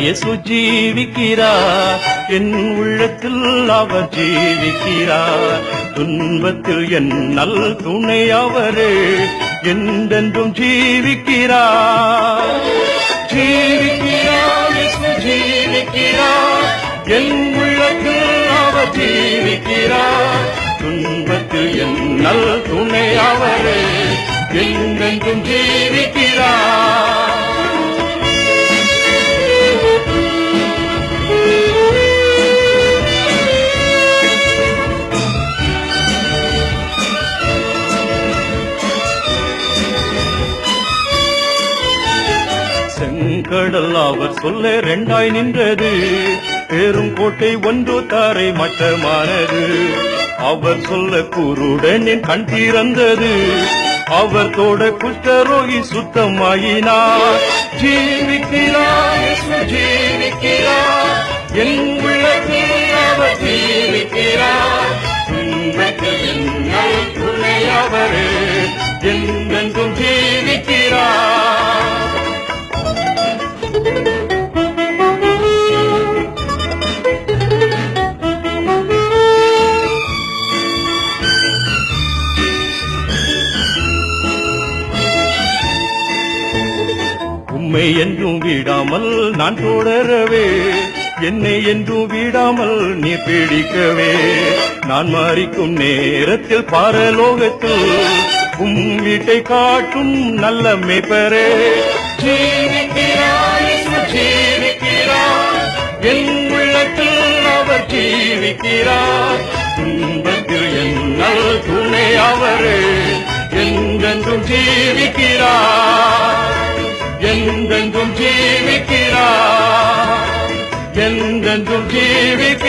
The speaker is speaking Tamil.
இயேசு ஜீவிக்கிறார், என் உள்ளத்தில் அவர் ஜீவிக்கிறார். துன்பத்தில் என் நல் துணை அவரே, என்றென்றும் ஜீவிக்கிறார். ஜீவிக்கிறார், இயேசு ஜீவிக்கிறார், என் உள்ளத்தில் அவர் ஜீவிக்கிறார். துன்பத்தில் என் நல் துணை அவரே, என்றென்றும் ஜீவிக்கிறார். செங்கடல் அவர் சொல்ல இரண்டாய் நின்றது, பெரும் கோட்டை ஒன்று தாரை மட்டமானது. அவர் சொல்ல குருடனின் கண் திறந்தது, அவர் தோட குஷ்டரோகி சுத்தமாயினார். ஜீவிக்கிறார், இயேசு ஜீவிக்கிறார், என் உள்ளத்தில் அவர் ஜீவிக்கிறார். துன்பத்தில் என் நல் துணை அவரே, என்றென்றும் ஜீவிக்கிறார். உம்மை என்றும் விடாமல் நான் தொடரவே, என்னை என்றும் விடாமல் நீ பிடிக்கவே. நான் மரிக்கும் நேரத்தில் பரலோகத்தில் உம் வீட்டை காட்டும் நல்ல மேய்ப்பரே. ஜீவிக்கிறார், இயேசு ஜீவிக்கிறார், என் உள்ளத்தில் அவர் ஜீவிக்கிறார். துன்பத்தில் என் நல் துணை அவரே, என்றென்றும் ஜீவிக்கிறார். என்றென்றும் ஜீவிக்கிறார், என்றென்றும் ஜீவிக்கிறார்.